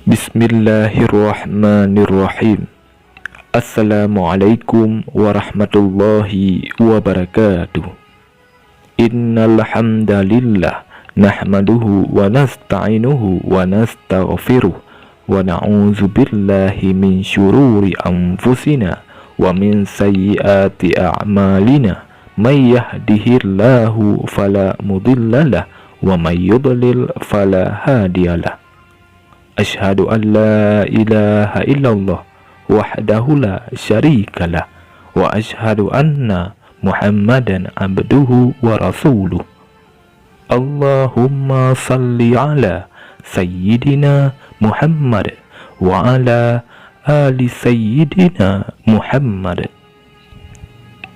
Bismillahirrahmanirrahim. Assalamualaikum warahmatullahi wabarakatuh. Innal hamdalillah nahmaduhu wa nasta'inuhu wa nastaghfiruh wa na'udzu billahi min syururi anfusina wa min sayyiati a'malina. May yahdihillahu fala mudhillalah wa may yudlil fala hadiyalah. Asyhadu an la ilaha illallah wahdahu la syarikalah wa asyhadu anna Muhammadan abduhu wa rasuluh. Allahumma salli ala sayyidina Muhammad wa ala ali sayyidina Muhammad.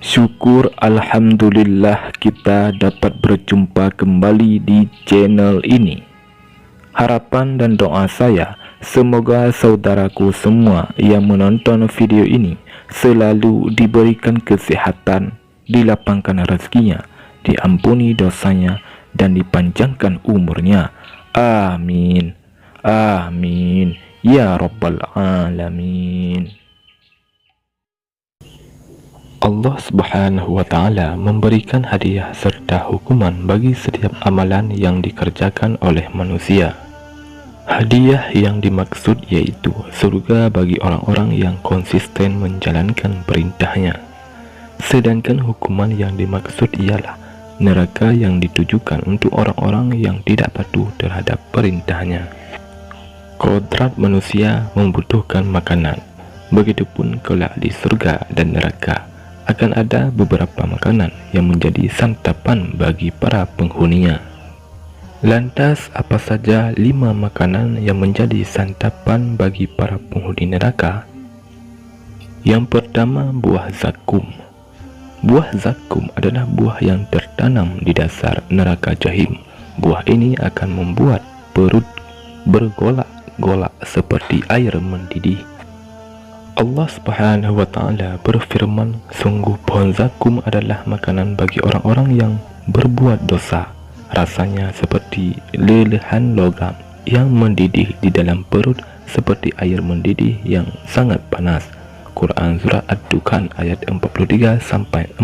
Syukur alhamdulillah kita dapat berjumpa kembali di channel ini. Harapan dan doa saya, semoga saudaraku semua yang menonton video ini selalu diberikan kesehatan, dilapangkan rezekinya, diampuni dosanya, dan dipanjangkan umurnya. Amin. Amin. Ya Rabbal Alamin. Allah Subhanahu wa Ta'ala memberikan hadiah serta hukuman bagi setiap amalan yang dikerjakan oleh manusia. Hadiah yang dimaksud yaitu surga bagi orang-orang yang konsisten menjalankan perintahnya. Sedangkan hukuman yang dimaksud ialah neraka yang ditujukan untuk orang-orang yang tidak patuh terhadap perintahnya. Kodrat manusia membutuhkan makanan. Begitupun kelak di surga dan neraka akan ada beberapa makanan yang menjadi santapan bagi para penghuninya. Lantas apa saja 5 makanan yang menjadi santapan bagi para penghuni neraka? Yang pertama, buah zakum. Buah zakum adalah buah yang tertanam di dasar neraka jahim. Buah ini akan membuat perut bergolak-golak seperti air mendidih. Allah Subhanahu wa Ta'ala berfirman, sungguh pohon zakum adalah makanan bagi orang-orang yang berbuat dosa. Rasanya seperti lelehan logam yang mendidih di dalam perut seperti air mendidih yang sangat panas. Quran Surah Ad-Dukhan ayat 43-46.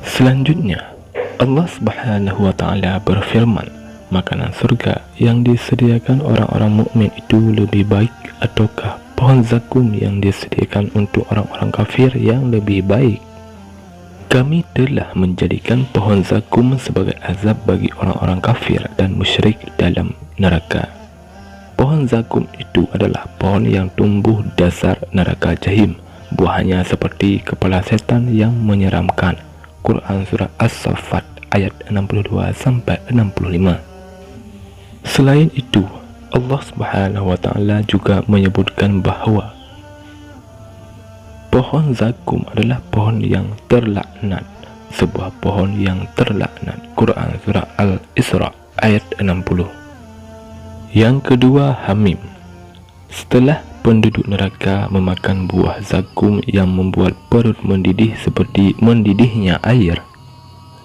Selanjutnya, Allah Subhanahu wa Ta'ala berfirman, makanan surga yang disediakan orang-orang mukmin itu lebih baik ataukah pohon zakum yang disediakan untuk orang-orang kafir yang lebih baik? Kami telah menjadikan pohon zakum sebagai azab bagi orang-orang kafir dan musyrik dalam neraka. Pohon zakum itu adalah pohon yang tumbuh dasar neraka jahim. Buahnya seperti kepala setan yang menyeramkan. Quran Surah As-Saffat ayat 62-65. Selain itu, Allah Subhanahu wa Ta'ala juga menyebutkan bahawa pohon zakum adalah pohon yang terlaknat, sebuah pohon yang terlaknat. Quran Surah Al-Isra ayat 60. Yang kedua, hamim. Setelah penduduk neraka memakan buah zakum yang membuat perut mendidih seperti mendidihnya air,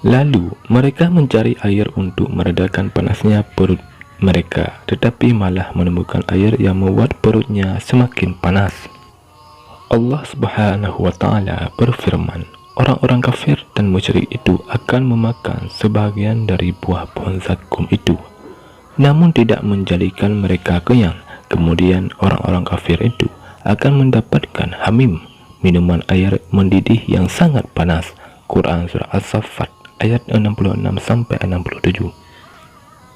lalu mereka mencari air untuk meredakan panasnya perut mereka, tetapi malah menemukan air yang membuat perutnya semakin panas. Allah Subhanahu wa Ta'ala berfirman, orang-orang kafir dan musyrik itu akan memakan sebahagian dari buah pohon zakum itu, namun tidak menjadikan mereka kenyang. Kemudian orang-orang kafir itu akan mendapatkan hamim, minuman air mendidih yang sangat panas. Quran Surah As-Saffat ayat 66-67.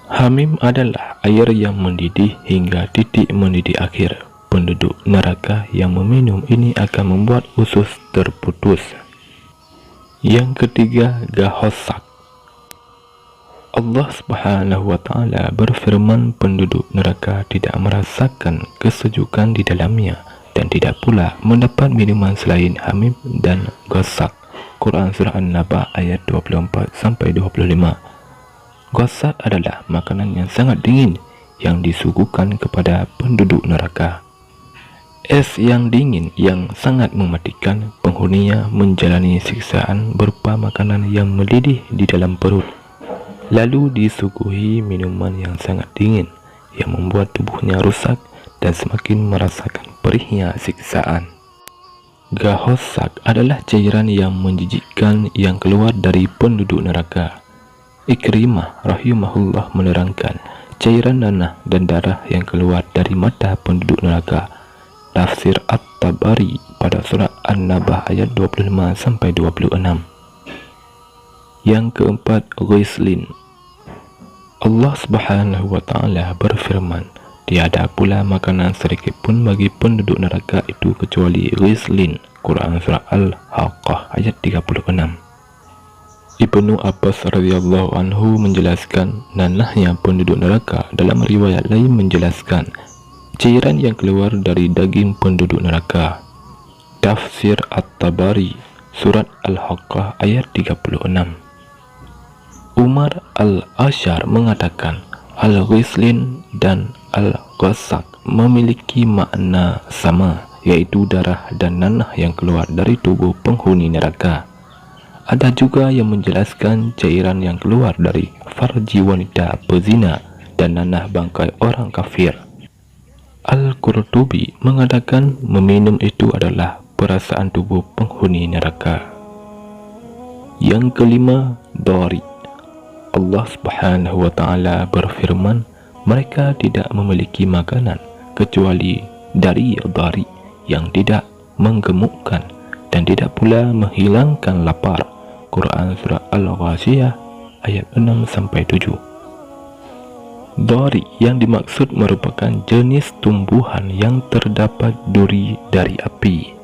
Hamim adalah air yang mendidih hingga titik mendidih akhir. Penduduk neraka yang meminum ini akan membuat usus terputus. Yang ketiga, gahosak. Allah Subhanahu wa Ta'ala berfirman, penduduk neraka tidak merasakan kesejukan di dalamnya dan tidak pula mendapat minuman selain hamim dan ghasak. Quran Surah An-Naba ayat 24-25. Ghasak adalah makanan yang sangat dingin yang disuguhkan kepada penduduk neraka. Es yang dingin yang sangat mematikan, penghuninya menjalani siksaan berupa makanan yang mendidih di dalam perut, lalu disuguhi minuman yang sangat dingin yang membuat tubuhnya rusak dan semakin merasakan perihnya siksaan. Gahosak adalah cairan yang menjijikkan yang keluar dari penduduk neraka. Ikrimah rahimahullah menerangkan, cairan nanah dan darah yang keluar dari mata penduduk neraka. Tafsir At-Tabari pada surah An-Nabah ayat 25-26. Yang keempat, ghislin. Allah Subhanahu wa Ta'ala berfirman, tiada pula makanan sedikit pun bagi penduduk neraka itu kecuali ghislin. Quran surah Al-Haqqah ayat 36. Ibnu Abbas radhiyallahu anhu menjelaskan nanahnya penduduk neraka. Dalam riwayat lain menjelaskan cairan yang keluar dari daging penduduk neraka. Tafsir At-Tabari surat Al-Haqqah ayat 36. Umar Al-Ashar mengatakan Al-Ghislin dan Al-Ghassak memiliki makna sama, yaitu darah dan nanah yang keluar dari tubuh penghuni neraka. Ada juga yang menjelaskan cairan yang keluar dari farji wanita pezina dan nanah bangkai orang kafir. Al-Qurtubi mengatakan meminum itu adalah perasaan tubuh penghuni neraka. Yang kelima, dari. Allah Subhanahu wa Ta'ala berfirman, mereka tidak memiliki makanan kecuali dari yang tidak menggemukkan dan tidak pula menghilangkan lapar. Quran surah Al-Ghashiyah ayat 6-7. Dari yang dimaksud merupakan jenis tumbuhan yang terdapat duri dari api.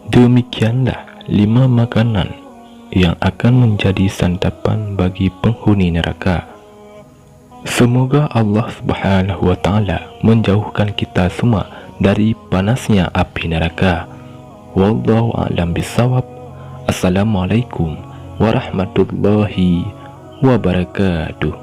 Demikianlah 5 makanan yang akan menjadi santapan bagi penghuni neraka. Semoga Allah Subhanahu wa Ta'ala menjauhkan kita semua dari panasnya api neraka. Wallahu a'lam bissawab. Assalamualaikum warahmatullahi wabarakatuh.